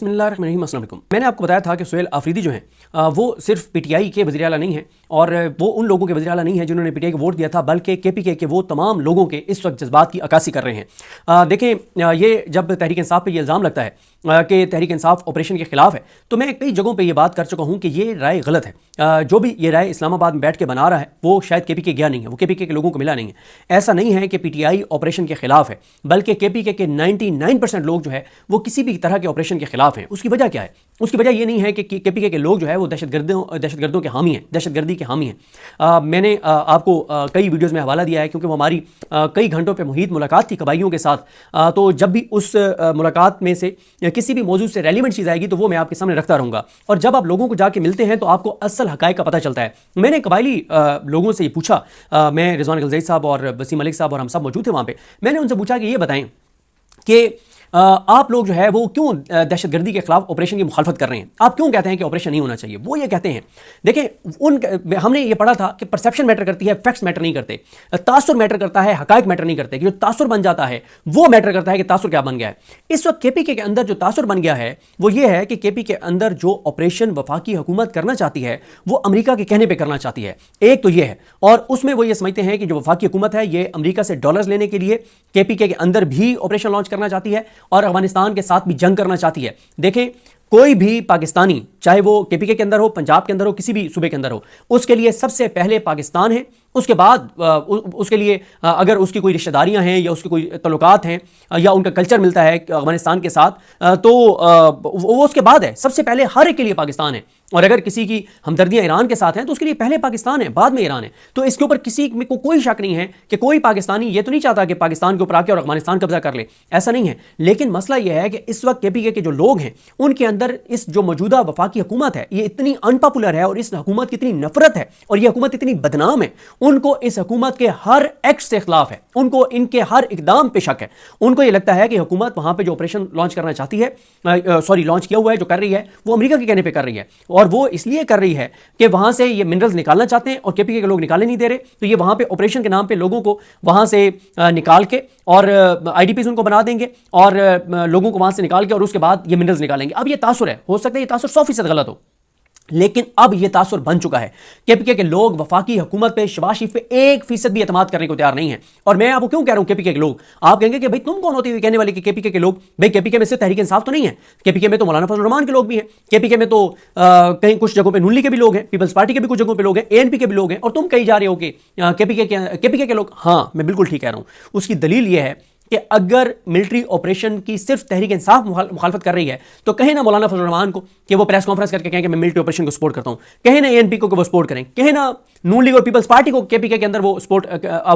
बिस्मिल्लाहिर्रहमानिर्रहीम, अस्सलाम वालेकुम। मैंने आपको बताया था कि सुहेल आफरीदी जो हैं वो सिर्फ पीटीआई के वज़ीर आला नहीं हैं और वो उन लोगों के वज़ीर आला नहीं हैं जिन्होंने पीटीआई को वोट दिया था, बल्कि केपीके के वो तमाम लोगों के इस वक्त जज्बात की अक्कासी कर रहे हैं। देखें, ये जब तहरीक इंसाफ पे ये इल्ज़ाम लगता है कि तहरीक इंसाफ ऑपरेशन के खिलाफ है, तो मैं कई जगहों पर यह बात कर चुका हूँ कि ये राय गलत है। जो भी ये राय इस्लामाबाद में बैठ के बना रहा है वो शायद केपीके गया नहीं है, वो केपीके के लोगों को मिला नहीं है। ऐसा नहीं है कि पीटीआई ऑपरेशन के खिलाफ है, बल्कि केपीके के 99% लोग जो है वो किसी भी तरह के ऑपरेशन के खिलाफ हैं। उसकी वजह क्या है? उसकी वजह ये नहीं है कि केपीके के लोग जो है वो दहशतगर्दों के हामी हैं, दहशतगर्दी के हामी हैं। मैंने आपको कई वीडियोस में हवाला दिया है, क्योंकि वो हमारी कई घंटों पे मुहित मुलाकात थी कबाइलियों के साथ। तो जब भी उस मुलाकात में से किसी भी मौजूद से रेलिवेंट चीज़ आएगी तो वो मैं आपके सामने रखता रहूँगा। और जब आप लोगों को जाके मिलते हैं तो आपको असल हक़ाइक़ का पता चलता है। मैंने कबाइली लोगों से ये पूछा, मैं रिजवान गलज़ई साहब और वसीम मलिक साहब और हम सब मौजूद थे वहाँ पर। मैंने उनसे पूछा कि ये बताएं कि आप लोग जो है वो क्यों दहशतगर्दी के खिलाफ ऑपरेशन की मुखालफत कर रहे हैं? आप क्यों कहते हैं कि ऑपरेशन नहीं होना चाहिए? वो ये कहते हैं, देखें, हमने ये पढ़ा था कि परसेप्शन मैटर करती है, फैक्ट्स मैटर नहीं करते। तासुर मैटर करता है, हकायक मैटर नहीं करते। कि जो तासुर बन जाता है वो मैटर करता है कि तासुर क्या बन गया है। इस वक्त केपीके के अंदर जो तासुर बन गया है वो ये है कि केपीके के अंदर जो ऑपरेशन वफाकी हुकूमत करना चाहती है वो अमेरिका के कहने पर करना चाहती है। एक तो ये है, और उसमें वो ये समझते हैं कि जो वफाकी हुकूमत है ये अमेरिका से डॉलर्स लेने के लिए केपीके के अंदर भी ऑपरेशन लॉन्च करना चाहती है और अफगानिस्तान के साथ भी जंग करना चाहती है। देखें, कोई भी पाकिस्तानी, चाहे वो केपीके के अंदर हो, पंजाब के अंदर हो, किसी भी सूबे के अंदर हो, उसके लिए सबसे पहले पाकिस्तान है। उसके बाद उसके लिए अगर उसकी कोई रिश्तेदारियां हैं या उसके कोई तल्लुकात हैं या उनका कल्चर मिलता है अफगानिस्तान के साथ, तो वो उसके बाद है। सबसे पहले हर एक के लिए पाकिस्तान है। और अगर किसी की हमदर्दियां ईरान के साथ हैं तो उसके लिए पहले पाकिस्तान है, बाद में ईरान है। तो इसके ऊपर किसी को कोई शक नहीं है कि कोई पाकिस्तानी ये तो नहीं चाहता कि पाकिस्तान के ऊपर आके और अफगानिस्तान कब्जा कर ले, ऐसा नहीं है। लेकिन मसला यह है कि इस वक्त केपीके के जो लोग हैं उनके अंदर इस जो मौजूदा वफाकी हुकूमत है ये इतनी अनपॉपुलर है और इस हुकूमत की इतनी नफरत है और यह हुकूमत इतनी बदनाम है, उनको इस हुकूमत के हर एक्ट से खिलाफ है, उनको इनके हर इकदाम पे शक है। उनको ये लगता है कि हुकूमत वहां पे जो ऑपरेशन लॉन्च करना चाहती है, लॉन्च किया हुआ है, जो कर रही है वो अमेरिका के कहने पे कर रही है। और वो इसलिए कर रही है कि वहां से ये मिनरल्स निकालना चाहते हैं और केपीके के लोग निकाले नहीं दे रहे। तो ये वहां पे ऑपरेशन के नाम पे लोगों को वहां से निकाल के और आईडीपीज उनको बना देंगे और लोगों को वहां से निकाल के और उसके बाद ये मिनरल्स निकालेंगे। अब ये तासुर है, हो सकता है ये तासुर 100% गलत हो, लेकिन अब यह तासुर बन चुका है। केपीके के लोग वफाकी हुकूमत पे, शहबाज शरीफ पे 1% भी एतमाद करने को तैयार नहीं है। और मैं आपको क्यों कह रहा हूं केपीके के लोग? आप कहेंगे कि भाई तुम कौन होते हुए कहने वाले कि केपीके के लोग? भाई केपीके में से तहरीक इंसाफ तो नहीं है, केपीके में तो मौलाना फजल रहमान के लोग भी हैं, केपीके में तो कहीं कुछ जगहों पे नून लीग के भी लोग हैं, पीपल्स पार्टी के भी कुछ जगहों पे लोग हैं, एएनपी के भी लोग हैं, और तुम कही जा रहे हो कि केपीके के लोग। हाँ, मैं बिल्कुल ठीक कह रहा हूं। उसकी दलील यह है कि अगर मिलिट्री ऑपरेशन की सिर्फ तहरीक इंसाफ मुखालफत कर रही है तो कहे ना मौलाना फजल रहमान को कि वो प्रेस कॉन्फ्रेंस करके कहें कि मैं मिलिट्री ऑपरेशन को सपोर्ट करता हूं, कहे ना एएनपी को कि वो सपोर्ट करें, कहे ना नून लीग और पीपल्स पार्टी को केपीके के अंदर वो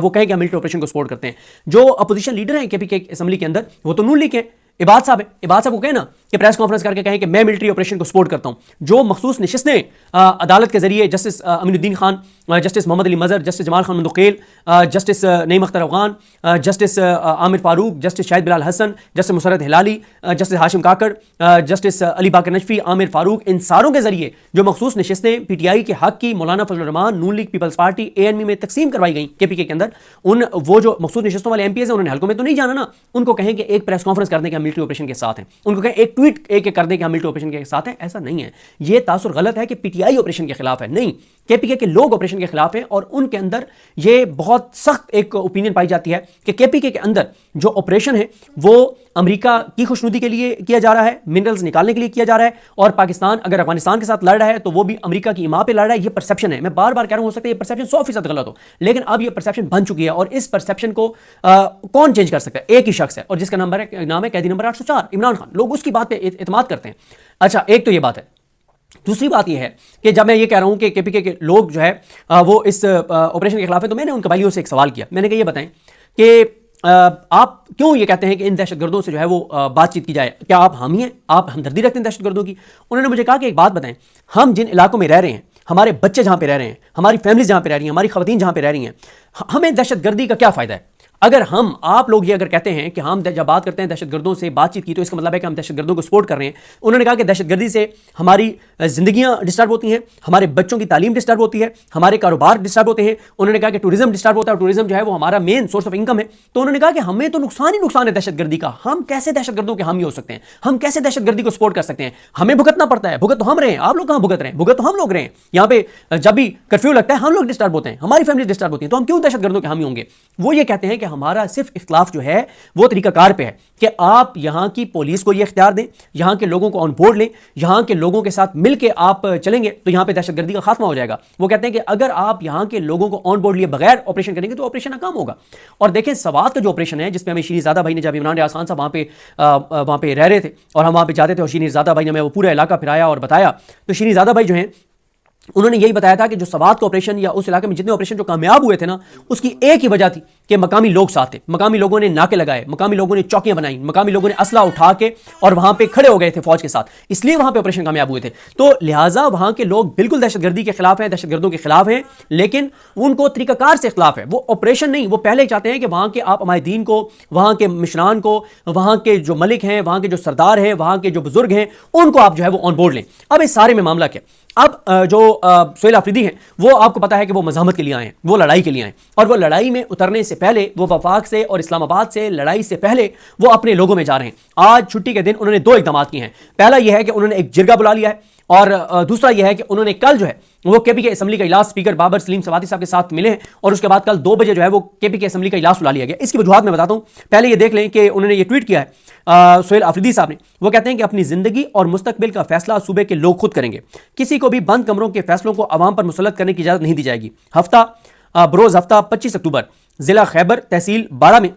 कहे कि मिलिट्री ऑपरेशन को सपोर्ट करते हैं। जो अपोजिशन लीडर हैं केपीके असेंबली के अंदर वो तो नून लीग के इबाद साहब है। इबाद साहब को कहें ना कि प्रेस कॉन्फ्रेंस करके कहें कि मैं मिलिट्री ऑपरेशन को सपोर्ट करता हूं। जो मखसूस नशिस्तें अदालत के जरिए justice Aminuddin Khan, justice Mohammad Ali Mazhar, justice Jamal Khan Mandokhail, justice Naeem Akhtar Afghan, justice Aamir Farooq, justice Shahid Bilal Hassan, justice Musarrat Hilali, justice Hashim Kakar, justice Ali Baqar Najafi, Aamir Farooq, इन सारों के जरिए जो मखसूस नशिस्तें पीटीआई के हक की मौलाना फजल रहमान, नून लीग, पीपल्स पार्टी, एएनपी में तकसीम करवाई गई केपीके के अंदर, वो जो मखसूस नशिस्तों वाले एमपीएस हैं उन्होंने हल्कों में तो नहीं जाना ना। उनको कहें कि एक प्रेस कॉन्फ्रेंस करने के मिलिट्री ऑपरेशन के साथ हैं, उनको कहें एक ट्वीट एक कर दें कि हम मिलिट्री ऑपरेशन के साथ हैं, ऐसा नहीं है। यह तासुर गलत है कि पीटीआई ऑपरेशन के खिलाफ है, नहीं, केपीके के लोग ऑपरेशन के खिलाफ हैं। और उनके अंदर यह बहुत सख्त एक ओपिनियन पाई जाती है कि केपीके के अंदर जो ऑपरेशन है वो अमेरिका की खुशनुदी के लिए किया जा रहा है, मिनरल्स निकालने के लिए किया जा रहा है, और पाकिस्तान अगर अफगानिस्तान के साथ लड़ रहा है तो वो भी अमेरिका की इमाम पे लड़ रहा है। यह परसेप्शन है। मैं बार बार कह रहा हूं, हो सकता है यह परसेप्शन 100% गलत हो, लेकिन अब यह परसेप्शन बन चुकी है और इस परसेप्शन को कौन चेंज कर सकता है? एक ही शख्स है, और जिसका नाम है कैदी नंबर 804 इमरान खान। लोग उसकी बात पे एतमाद करते हैं। अच्छा, एक तो यह बात है। दूसरी बात यह है कि जब मैं ये कह रहा हूं कि केपीके के लोग जो है वो इस ऑपरेशन के खिलाफ है, तो मैंने उन कबाइलियों से एक सवाल किया। मैंने कहा ये बताएं कि आप क्यों ये कहते हैं कि इन दहशतगर्दों से जो है वो बातचीत की जाए? क्या आप हामी हैं? आप हमदर्दी रखते हैं दहशतगर्दों की? उन्होंने मुझे कहा कि एक बात बताएं, हम जिन इलाकों में रह रहे हैं, हमारे बच्चे जहां पे रह रहे हैं, हमारी फैमिली जहां पे रह रही हैं, हमारी खवातीन जहां पे रह रही हैं, हमें दहशतगर्दी का क्या फायदा है? अगर हम आप लोग ये अगर कहते हैं कि हम जब बात करते हैं दहशतगर्दों से बातचीत की तो इसका मतलब है कि हम दहशतगर्दों को सपोर्ट कर रहे हैं। उन्होंने कहा कि दहशतगर्दी से हमारी जिंदगियां डिस्टर्ब होती हैं, हमारे बच्चों की तालीम डिस्टर्ब होती है, हमारे कारोबार डिस्टर्ब होते हैं। उन्होंने कहा कि टूरिज्म डिस्टर्ब होता है, टूरिज्म जो है वो हमारा मेन सोर्स ऑफ इनकम है। तो उन्होंने कहा कि हमें तो नुकसान ही नुकसान है दहशतगर्दी का, हम कैसे दहशतगर्दों के हामी हो सकते हैं, हम कैसे दहशतगर्दी को सपोर्ट कर सकते हैं। हमें भुगतना पड़ता है, भुगत तो हम रहे हैं, आप लोग कहां भुगत रहे हैं, भुगत तो हम लोग रहे हैं। यहां पे जब भी कर्फ्यू लगता है हम लोग डिस्टर्ब होते हैं, हमारी फैमिली डिस्टर्ब होती है, तो हम क्यों दहशतगर्दों के हामी होंगे। वो ये कहते हैं कि हमारा सिर्फ इख्तिलाफ जो है वो तरीकाकार पे है कि आप यहां की पुलिस को ये इख्तियार दें, यहां के लोगों को ऑन बोर्ड लें, यहां के लोगों के साथ मिलकर आप चलेंगे तो यहां पे दहशतगर्दी का खात्मा हो जाएगा। वो कहते हैं कि अगर आप यहां के लोगों को ऑन बोर्ड लिए बगैर ऑपरेशन करेंगे तो ऑपरेशन नाकाम होगा। और देखें सवात का जो ऑपरेशन है जिसमें हमें शीरीज़ादा भाई ने, जब इमरान रियाज खान साहब वहां पे रह रहे थे और हम वहां पे जाते थे और शीरीज़ादा भाई ने हमें वो पूरा इलाका फिराया और बताया, तो शीरीज़ादा भाई जो है उन्होंने यही बताया था कि जो सवात का ऑपरेशन या उस इलाके में जितने ऑपरेशन जो कामयाब हुए थे ना, उसकी एक ही वजह थी कि मकामी लोग साथ थे, मकामी लोगों ने नाके लगाए, मकामी लोगों ने चौकियां बनाई, मकामी लोगों ने असला उठा के और वहां पे खड़े हो गए थे फौज के साथ, इसलिए वहां पे ऑपरेशन कामयाब हुए थे। तो लिहाजा वहां के लोग बिल्कुल दहशतगर्दी के खिलाफ हैं, दहशतगर्दों के खिलाफ हैं, लेकिन उनको तरीकाकार से खिलाफ है, वो ऑपरेशन नहीं। वो पहले चाहते हैं कि वहां के आप अमायदीन को, वहां के मिशरान को, वहां के जो मलिक हैं, वहां के जो सरदार हैं, वहां के जो बुजुर्ग हैं, उनको आप जो है वो ऑन बोर्ड लें। अब इस सारे में मामला क्या, अब जो सुहेल आफरीदी हैं वो आपको पता है कि वो मज़ाहमत के लिए आए हैं, वो लड़ाई के लिए आए, और वो लड़ाई में उतरने से पहले, वो वफाक से और इस्लामाबाद से लड़ाई से पहले वो अपने लोगों में जा रहे हैं। आज छुट्टी के दिन उन्होंने दो इकदाम किए हैं। पहला यह है कि उन्होंने एक जिरगा बुला लिया है, और दूसरा यह है कि उन्होंने कल जो है वो केपीके असेंबली का इजलास स्पीकर बाबर सलीम सवाती साहब के साथ मिले हैं, और उसके बाद कल 2 बजे जो है वो केपीके असेंबली का इजलास बुला लिया गया। इसकी वजूहत मैं बताता हूं, पहले ये देख लें कि उन्होंने ये ट्वीट किया है सुहेल आफरीदी साहब ने। वो कहते हैं कि अपनी जिंदगी और मुस्तकबिल का फैसला सूबे के लोग खुद करेंगे, किसी को भी बंद कमरों के फैसलों को अवाम पर मुसल्लत करने की इजाजत नहीं दी जाएगी। बरोज हफ्ता 25 अक्टूबर जिला खैबर तहसील बाड़ा में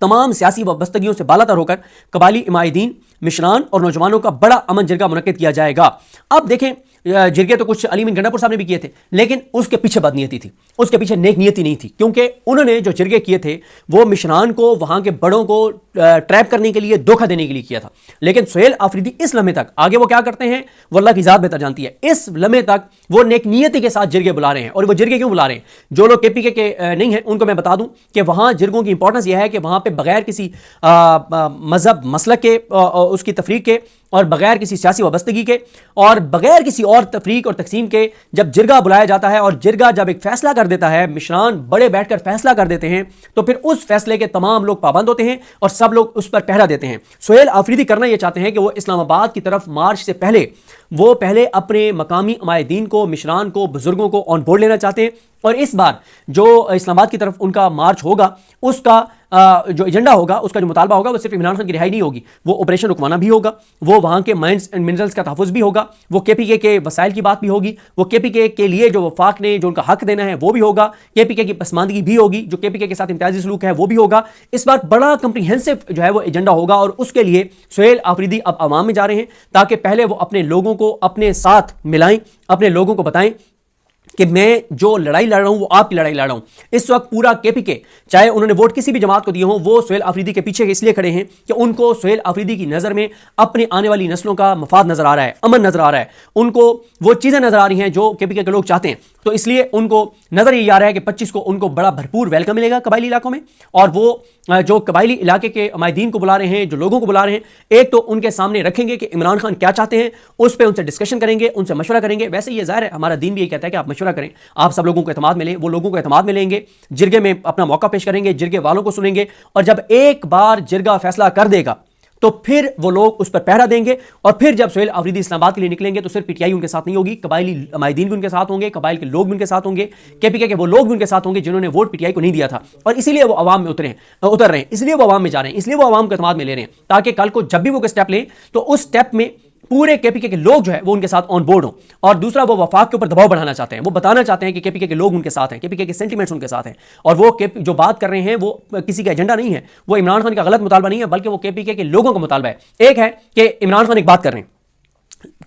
तमाम सियासी वाबस्तगियों से बालातर होकर कबायली इमायदीन, मिशरान और नौजवानों का बड़ा अमन जिरगा मुनक्किद किया जाएगा। अब देखें, जिरगे तो कुछ अली मीन गंडापुर साहब ने भी किए थे, लेकिन उसके पीछे बदनीयती थी, उसके पीछे नेक नियति नहीं थी, क्योंकि उन्होंने जो जिरगे किए थे वो मिशरान को, वहां के बड़ों को ट्रैप करने के लिए, धोखा देने के लिए किया था। लेकिन सुहेल आफरीदी इस लम्हे तक, आगे वो क्या करते हैं वो अल्लाह की ज़ात बेहतर जानती है, इस लम्हे तक वो नेक नियति के साथ जिरगे बुला रहे हैं। और वो जिरगे क्यों बुला रहे हैं, जो लोग केपीके के नहीं हैं उनको मैं बता दूं कि वहां जिरगों की इंपॉर्टेंस यह है कि वहां पर बगैर किसी मजहब मसलक के, उसकी तफरीक के, और बगैर किसी सियासी वाबस्तगी के, और बगैर किसी और तफरीक और तकसीम के जब जिरगा बुलाया जाता है, और जिरगा जब एक फैसला कर देता है, मिशरान बड़े बैठकर फैसला कर देते हैं, तो फिर उस फैसले के तमाम लोग पाबंद होते हैं और सब लोग उस पर पहरा देते हैं। सुहेल आफरीदी करना यह चाहते हैं कि वो इस्लामाबाद की तरफ मार्च से पहले वो पहले अपने मकामी अमायदीन को, मिशरान को, बुजुर्गों को ऑन बोर्ड लेना चाहते हैं, और इस बार जो इस्लामाबाद की तरफ उनका मार्च होगा उसका जो एजेंडा होगा, उसका जो मुतालबा होगा, वो सिर्फ इमरान खान की रिहाई नहीं होगी, वो ऑपरेशन रुकवाना भी होगा, वो वहाँ के माइंस एंड मिनरल्स का तहफ़्फ़ुज़ भी होगा, वो केपीके के वसाइल की बात भी होगी, वो केपीके के लिए जो वफाक ने जो उनका हक देना है वो भी होगा, केपीके की पसमानदगी भी होगी, जो केपीके के साथ इम्तियाजी सलूक है वो भी होगा। इस बार बड़ा कंप्रीहेंसिव जो है वो एजेंडा होगा, और उसके लिए सुहेल आफरीदी अब अवाम में जा रहे हैं ताकि पहले वो अपने लोगों को अपने साथ मिलाएं, अपने लोगों को बताएं कि मैं जो लड़ाई लड़ रहा हूं वो आपकी लड़ाई लड़ रहा हूं। इस वक्त पूरा केपीके, चाहे उन्होंने वोट किसी भी जमात को दिए हों, वो सुहेल आफरीदी के पीछे इसलिए खड़े हैं कि उनको सुहेल आफरीदी की नज़र में अपनी आने वाली नस्लों का मफाद नजर आ रहा है, अमन नजर आ रहा है, उनको वो चीज़ें नजर आ रही हैं जो केपीके के लोग चाहते हैं। तो इसलिए उनको नजर ये आ रहा है कि 25 को उनको बड़ा भरपूर वेलकम मिलेगा कबायली इलाकों में, और वो जो कबायली इलाके के अमायदीन को बुला रहे हैं, जो लोगों को बुला रहे हैं, एक तो उनके सामने रखेंगे कि इमरान खान क्या चाहते हैं, उस पर उनसे डिस्कशन करेंगे, उनसे मशवरा करेंगे। वैसे ये ज़ाहिर है हमारा दीन भी ये कहता है कि आप मशवरा करें, आप सब लोगों को एतमाद मिले, वो लोगों को एतमाद मिलेंगे, जिरगे में अपना मौका पेश करेंगे, जिरगे वालों को सुनेंगे, और जब एक बार जिरगा फैसला कर देगा तो फिर वो लोग उस पर पहरा देंगे। और फिर जब सुहेल आफरीदी इस्लामाबाद के लिए निकलेंगे तो सिर्फ पीटीआई उनके साथ नहीं होगी, कबायली अमायदीन भी उनके साथ होंगे, कबाइल के लोग भी उनके साथ होंगे, केपीके के वो लोग भी उनके साथ होंगे जिन्होंने वोट पीटीआई को नहीं दिया था, और इसीलिए वो अवाम में उतर रहे हैं, इसलिए वो अवाम में जा रहे हैं, इसलिए वो अवाम को एतमाद में ले रहे हैं, ताकि कल को जब भी वो कोई स्टेप लें तो उस स्टेप में पूरे केपीके के लोग जो है वो उनके साथ ऑन बोर्ड हो। और दूसरा, वो वफाक के ऊपर दबाव बढ़ाना चाहते हैं, वो बताना चाहते हैं कि केपीके के लोग उनके साथ हैं, केपीके के सेंटिमेंट्स उनके साथ हैं, और वो जो बात कर रहे हैं वो किसी का एजेंडा नहीं है, वो इमरान खान का गलत मुतालबा नहीं है, बल्कि वो केपीके के लोगों का मुतालबा है। एक है कि इमरान खान एक बात कर रहे हैं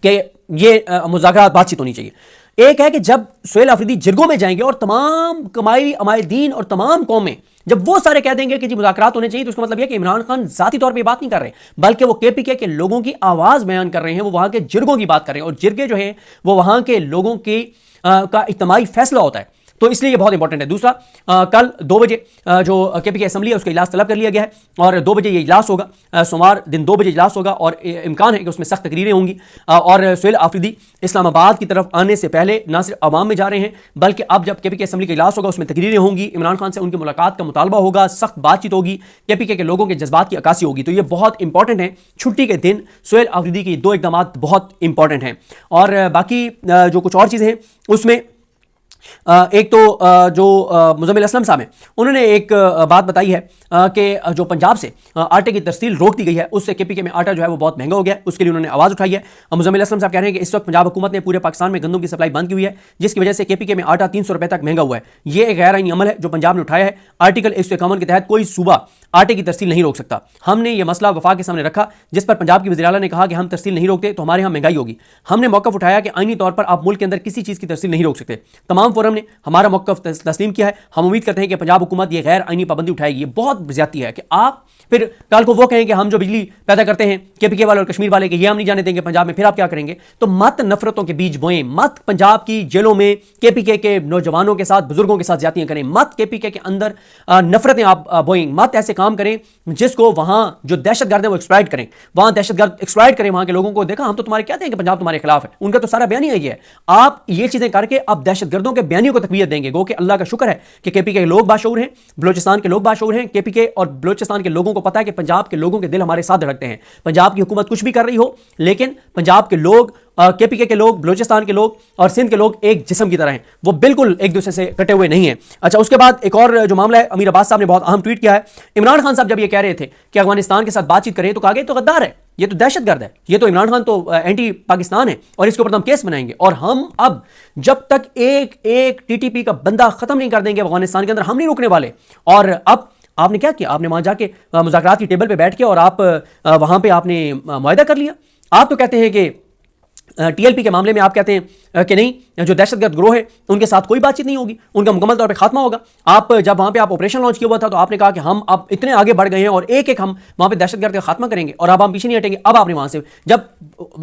कि ये मुज़ाकरात बातचीत होनी चाहिए, एक है कि जब सुहेल आफरीदी जिरगों में जाएंगे और तमाम कबायली अमायदीन और तमाम कौमें जब वो सारे कह देंगे कि जी मुज़ाकरात होने चाहिए, तो उसका मतलब यह कि इमरान खान जाती तौर पे बात नहीं कर रहे, बल्कि वो केपीके के लोगों की आवाज़ बयान कर रहे हैं, वो वहां के जिरगों की बात कर रहे हैं। और जिरगे जो है वो वहां के लोगों की का इज्तिमाई फैसला होता है। तो इसलिए ये बहुत इंपॉर्टेंट है। दूसरा, कल 2 बजे जो केपीके असेंबली है उसका इजलास तलब कर लिया गया है और 2 बजे ये इजलास होगा, सोमवार दिन 2 बजे इजलास होगा और इम्कान है कि उसमें सख्त तकरीरें होंगी। और सुहेल आफरीदी इस्लामाबाद की तरफ आने से पहले ना सिर्फ अवाम में जा रहे हैं बल्कि अब जब केपीके असेंबली का इजलास होगा उसमें तकरीरें होंगी, इमरान खान से उनकी मुलाकात का मुतालबा होगा, सख्त बातचीत होगी, केपीके के लोगों के जज्बात की अक्कासी होगी। तो ये बहुत इंपॉर्टेंट है। छुट्टी के दिन सुहेल आफरीदी के 2 इकदाम बहुत इंपॉर्टेंट हैं। और बाकी जो कुछ और चीज़ें हैं उसमें एक तो जो मुज़म्मिल असलम साहब हैं उन्होंने एक बात बताई है कि जो पंजाब से आटे की तरसील रोक दी गई है उससे केपीके में आटा जो है वो बहुत महंगा हो गया है, उसके लिए उन्होंने आवाज़ उठाई है। मुज़म्मिल असलम साहब कह रहे हैं कि इस वक्त पंजाब हुकूमत ने पूरे पाकिस्तान में गंदम की सप्लाई बंद की हुई है जिसकी वजह से केपीके में आटा 300 रुपये तक महंगा हुआ है। ये एक गैर आईनी अमल है जो पंजाब ने उठाया है। आर्टिकल 151 के तहत कोई सूबा आटे की तरसील नहीं रोक सकता। हमने ये मसला वफाक के सामने रखा जिस पर पंजाब की वज़ीर आला ने कहा कि हम तरसील नहीं रोकते तो हमारे यहाँ महंगाई होगी। हमने मौक़िफ़ उठाया कि आईनी तौर पर आप मुल्क के अंदर किसी चीज़ की तरसील नहीं रोक सकते। तमाम फोरम ने हमारा मौक़िफ़ तस्लीम किया है। हम उम्मीद करते हैं कि पंजाब हुकूमत ये गैर आईनी पाबंदी उठाएगी। ये बहुत ज़्यादती है कि आप फिर कल को वो कहें कि हम जो बिजली पैदा करते हैं केपीके वाले और कश्मीर वाले के ये हम नहीं जाने देंगे पंजाब में, फिर आप क्या करेंगे? तो मत नफरतों के बीज बोएं, मत पंजाब की जेलों में केपीके के नौजवानों के साथ बुजुर्गों के साथ ज्यादतियां करें, मत केपीके के अंदर नफरतें आप बोएं, मत ऐसे काम करें जिसको वहां जो दहशतगर्द है वो एक्सप्लॉइट करें, वहां दहशतगर्द एक्सप्लॉइट करें वहां के लोगों को। देखा हम तो तुम्हारे कहते हैं कि पंजाब तुम्हारे खिलाफ है, उनका तो सारा बयान ही है। आप ये चीजें करके अब दहशतगर्दों के बयानियों को तकवीयत देंगे। गो कि अल्लाह का शुक्र है कि केपीके के लोग बाशऊर हैं, बलोचिस्तान के लोग बाशऊर हैं। केपीके और बलोचिस्तान के लोगों को पता है कि पंजाब के लोगों के दिल हमारे साथ धड़कते हैं। पंजाब की हुकूमत कुछ भी कर रही हो लेकिन पंजाब के लोग, केपीके के लोग, बलोचिस्तान के लोग और सिंध के लोग एक जिस्म की तरह हैं, वो बिल्कुल एक दूसरे से कटे हुए नहीं हैं। अच्छा, उसके बाद एक और जो मामला है, अमीर अब्बास साहब ने बहुत अहम ट्वीट किया है। इमरान खान साहब जब ये कह रहे थे कि अफगानिस्तान के साथ बातचीत करें तो कहा गया तो गद्दार है, ये तो दहशतगर्द है, ये तो इमरान खान तो एंटी पाकिस्तान है और इसके ऊपर तो हम केस बनाएंगे। और हम अब जब तक एक एक टीटीपी का बंदा खत्म नहीं कर देंगे अफगानिस्तान के अंदर, हम नहीं रुकने वाले। और अब आपने क्या किया? आपने वहां जाके मुज़ाकरात की टेबल पे बैठ के और आप वहां पे आपने मुआहदा कर लिया। आप तो कहते हैं कि टीएलपी के मामले में आप कहते हैं कि नहीं, जो दहशतगर्द ग्रोह है उनके साथ कोई बातचीत नहीं होगी, उनका मुकम्मल तौर पे खात्मा होगा। आप जब वहां पे आप ऑपरेशन लॉन्च किया हुआ था तो आपने कहा कि हम अब इतने आगे बढ़ गए हैं और एक एक हम वहां पे दहशतगर्द का खात्मा करेंगे और अब हम पीछे नहीं हटेंगे। अब आपने वहां से, जब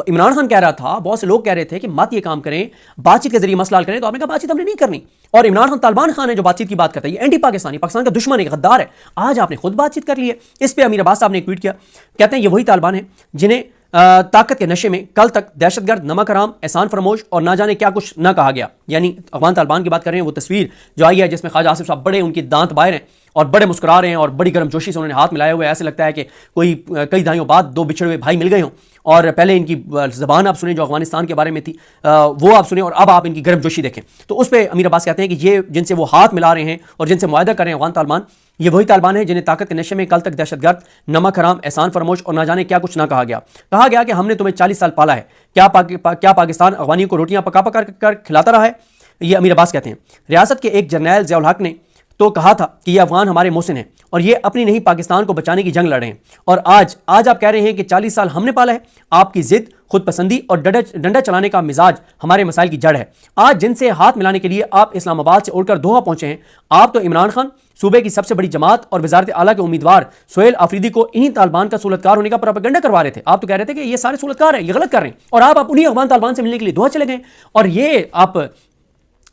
इमरान खान कह रहा था, बहुत से लोग कह रहे थे कि मत ये काम करें, बातचीत के जरिए मसला हल करें, तो आपने कहा बातचीत हमने नहीं करनी। और इमरान खान तालिबान खान है जो बातचीत की बात करता है, ये एंटी पाकिस्तानी, पाकिस्तान का दुश्मन है, गद्दार है। आज आपने खुद बातचीत कर ली है। इस पर अमीर अब्बास साहब ने एक ट्वीट किया, कहते हैं ये वही तालिबान है जिन्हें ताकत के नशे में कल तक दहशतगर्द, नमक हराम, एहसान फरमोश और ना जाने क्या कुछ ना कहा गया। यानी अफगान तालिबान की बात कर रहे हैं। वो तस्वीर जो आई है जिसमें ख्वाजा आसिफ साहब बड़े, उनकी दांत बाहर हैं और बड़े मुस्कुरा रहे हैं और बड़ी गर्मजोशी से उन्होंने हाथ मिलाए हुए, ऐसे लगता है कि कोई कई दहाइयों बाद 2 बिछड़े हुए भाई मिल गए हों। और पहले इनकी ज़बान आप सुने जो अफगानिस्तान के बारे में थी, वो आप सुने, और अब आप इनकी गर्मजोशी देखें। तो उस पर अमीर अब्बास कहते हैं कि ये जिनसे वो हाथ मिला रहे हैं और जिनसे मुआहदा कर रहे हैं अफगान तालिबान, ये वही तालिबान है जिन्हें ताकत के नशे में कल तक दहशतगर्द, नमक हराम, एहसान फरमोश और ना जाने क्या कुछ ना कहा गया। कहा गया कि हमने तुम्हें 40 साल पाला है, क्या पाकिस्तान अफगानियों को रोटियां पका पका कर खिलाता रहा है? ये अमीर अब्बास कहते हैं। रियासत के एक जर्नैल ज़ियाउल हक ने तो कहा था कि ये अफगान हमारे मोहसिन हैं और ये अपनी नहीं पाकिस्तान को बचाने की जंग लड़ रहे हैं। और आज आप कह रहे हैं कि 40 साल हमने पाला है। आपकी जिद, खुद पसंदी और डंडा चलाने का मिजाज हमारे मसाइल की जड़ है। आज जिनसे हाथ मिलाने के लिए आप इस्लामाबाद से उड़कर दोहा पहुंचे हैं, आप तो इमरान खान, सूबे की सबसे बड़ी जमात और वजारत आला के उम्मीदवार सुहेल आफरीदी को इन्हीं तालिबान का सूलतकार होने का प्रोपेगेंडा करवा रहे थे। आप तो कह रहे थे कि ये सारे सूलतकार हैं, ये गलत कर रहे हैं, और आप उन्हीं अफगान तालिबान से मिलने के लिए दोहा चले गए। और ये आप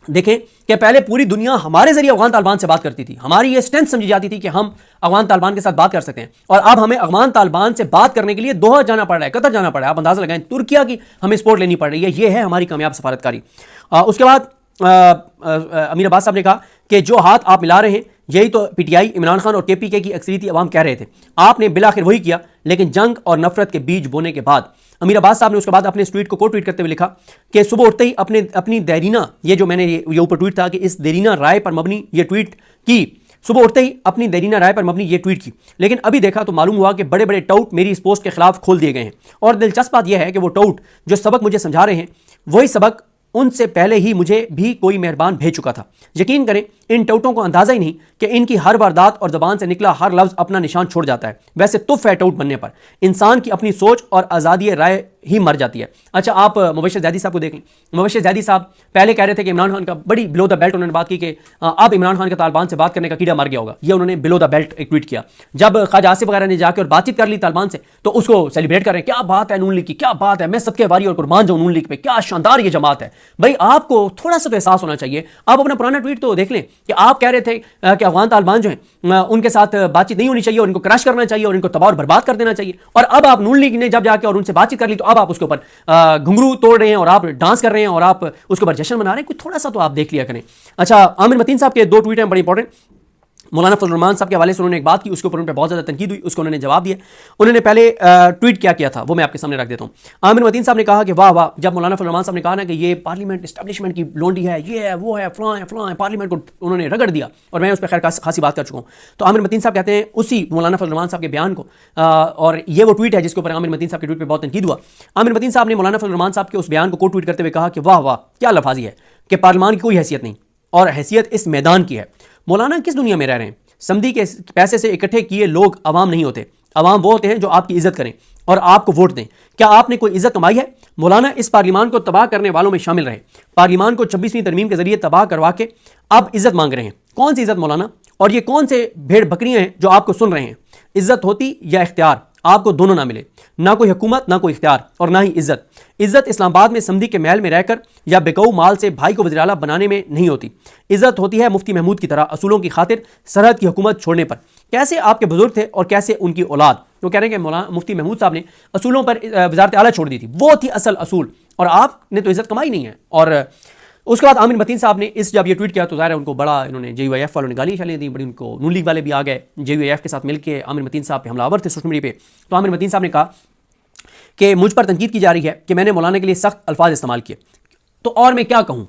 देखें कि पहले पूरी दुनिया हमारे जरिए अफगान तालिबान से बात करती थी, हमारी ये स्ट्रेंथ समझी जाती थी कि हम अफगान तालिबान के साथ बात कर सकते हैं, और अब हमें अफगान तालिबान से बात करने के लिए दोहा जाना पड़ रहा है, कतर जाना पड़ रहा है। आप अंदाजा लगाएं, तुर्किया की हमें सपोर्ट लेनी पड़ रही है। ये है हमारी कामयाब सफारतकारी। उसके बाद अमीर अब्बास साहब ने कहा कि जो हाथ आप मिला रहे हैं यही तो पीटीआई, इमरान खान और केपीके की अक्सरियती अवाम कह रहे थे। आपने बिलाखिर वही किया, लेकिन जंग और नफरत के बीज बोने के बाद। अमीर अब्बास साहब ने उसके बाद अपने इस ट्वीट को ट्वीट करते हुए लिखा कि सुबह उठते ही अपनी देरीना, ये जो मैंने ये ऊपर ट्वीट था कि इस देरीना राय पर मबनी ये ट्वीट की, सुबह उठते ही अपनी देरीना राय पर मबनी ये ट्वीट की, लेकिन अभी देखा तो मालूम हुआ कि बड़े बड़े टाउट मेरी इस पोस्ट के खिलाफ खोल दिए गए हैं। और दिलचस्प बात यह है कि वो टाउट जो सबक मुझे समझा रहे हैं वही सबक उनसे पहले ही मुझे भी कोई मेहरबान भेज चुका था। यकीन करें, इन टाउटों को अंदाजा ही नहीं कि इनकी हर वारदात और ज़बान से निकला हर लफ्ज़ अपना निशान छोड़ जाता है। वैसे तुफ है टाउट बनने पर, इंसान की अपनी सोच और आज़ादी राय ही मर जाती है। अच्छा, आप मुबशर ज़ैदी साहब को देख लें। मुबशर ज़ैदी साहब पहले कह रहे थे कि इमरान खान का, बड़ी बिलो द बेल्ट उन्होंने बात की कि अब इमरान खान का तालिबान से बात करने का कीड़ा मर गया होगा। ये उन्होंने बिलो द बेल्ट एक ट्वीट किया। जब ख्वाजा आसिफ वगैरह ने जाकर और बातचीत कर ली तालिबान से तो उसको सेलिब्रेट कर रहे हैं, क्या बात है नून लीग की, क्या बात है, मैं सबके वारी और कुर्बान जाऊं नून लीग पे, क्या शानदार ये जमात है। भाई आपको थोड़ा सा तो एहसास होना चाहिए। आप अपना पुराना ट्वीट तो देख लें कि आप कह रहे थे कि अफगान तालिबान जो हैं उनके साथ बातचीत नहीं होनी चाहिए और इनको क्रैश करना चाहिए और इनको तबाह और बर्बाद कर देना चाहिए, और अब आप नून लीग ने जब जाके और उनसे बातचीत कर ली तो अब आप उसके ऊपर घुंघरू तोड़ रहे हैं और आप डांस कर रहे हैं और आप उसके ऊपर जश्न मना रहे हैं। कुछ थोड़ा सा तो आप देख लिया करें। अच्छा, आमिर मतीन साहब के दो ट्वीट हैं बड़े इंपॉर्टेंट। मौलाना फजल रहमान साहब के हवाले से उन्होंने एक बात की, उसके ऊपर उन पर बहुत ज़्यादा तनकीद हुई, उसको उन्होंने जवाब दिया। उन्होंने पहले ट्वीट क्या किया था वो मैं आपके सामने रख देता हूँ। आमिर मतीन साहब ने कहा कि वाह वाह, जब मौलाना फजल रहमान साहब ने कहा ना कि ये पार्लियामेंट इस्टेब्लिशमेंट की लोंडी है, ये है वो है फलां है, पार्लियामेंट को उन्होंने रगड़ दिया और मैं उस पर खैर खासी बात कर चुका हूँ। तो आमिर मतीन साहब कहते हैं उसी मौलाना फजल रहमान साहब के बयान को, और ये वो ट्वीट है जिसके ऊपर आमिर मतीन साहब के ट्वीट पर बहुत तनकीद हुआ। आमिर मतीन साहब ने मौलाना फजल रहमान साहब के उस बयान को कोट ट्वीट करते हुए कहा कि वाह वाह क्या लफाजी है कि पार्लियामान की कोई हैसियत नहीं और हैसियत इस मैदान की है। मौलाना किस दुनिया में रह रहे हैं? समदी के पैसे से इकट्ठे किए लोग अवाम नहीं होते, अवाम वो होते हैं जो आपकी इज्जत करें और आपको वोट दें। क्या आपने कोई इज्जत कमाई है? मौलाना इस पार्लियामान को तबाह करने वालों में शामिल रहे, पार्लियामान को 26वीं तरमीम के जरिए तबाह करवा के अब इज्जत मांग रहे हैं। कौन सी इज्जत मौलाना? और ये कौन से भेड़ बकरियां हैं जो आपको सुन रहे हैं? इज्जत होती या इख्तियार? आपको दोनों ना मिले, ना कोई हुकूमत, ना कोई इख्तियार और ना ही इज्जत। इज्जत इस्लामाबाद में समदी के महल में रहकर या बेकऊ माल से भाई को वज़ीर आला बनाने में नहीं होती। इज्जत होती है मुफ्ती महमूद की तरह असूलों की खातिर सरहद की हुकूमत छोड़ने पर। कैसे आपके बुजुर्ग थे और कैसे उनकी औलाद। वो कह रहे हैं कि मौलाना मुफ्ती महमूद साहब ने असूलों पर वज़ारत आला छोड़ दी थी, वो थी असल असूल, और आपने तो इज्जत कमाई नहीं है। और उसके बाद आमिर मतीन साहब ने जब ये ट्वीट किया तो ज़ाहिर है उनको बड़ा, इन्होंने JUIF वालों ने गाली शालियाँ दी बड़ी, उनको नून लीग वाले भी आ गए JUIF के साथ मिलकर आमिर मतीन साहब पे हमलावर थे सोशल मीडिया पे। तो आमिर मतीन साहब ने कहा कि मुझ पर तनकीद की जा रही है कि मैंने मौलाना के लिए सख्त अल्फाज इस्तेमाल किए, तो और मैं क्या कहूँ।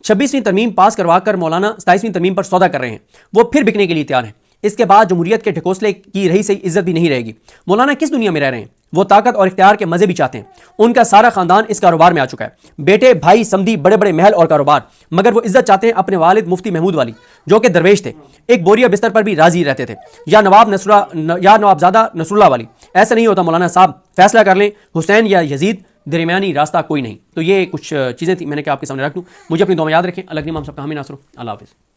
26वीं तरमीम पास करवा कर मौलाना 27वीं तरमीम पर सौदा कर रहे हैं, वो फिर बिकने के लिए तैयार हैं। इसके बाद जमहूरियत के ढकोसले की रही से इज्जत भी नहीं रहेगी। मौलाना किस दुनिया में रह रहे हैं? वो ताकत और इख्तियार के मजे भी चाहते हैं। उनका सारा खानदान इस कारोबार में आ चुका है, बेटे भाई समधी बड़े बड़े महल और कारोबार, मगर वो इज्जत चाहते हैं अपने वालिद मुफ्ती महमूद वाली जो कि दरवेश थे, एक बोरिया बिस्तर पर भी राजी रहते थे, या नवाबजादा नसरुल्लाह वाली। ऐसा नहीं होता मौलाना साहब, फैसला कर लें, हुसैन या यजीद, दरमियानी रास्ता कोई नहीं। तो ये कुछ चीज़ें थी मैंने क्या आपके सामने रख दूँ। मुझे अपनी दुआ में याद रखें। अल्लाह के नाम सबका हमें नासरो। अल्लाह हाफ़िज़।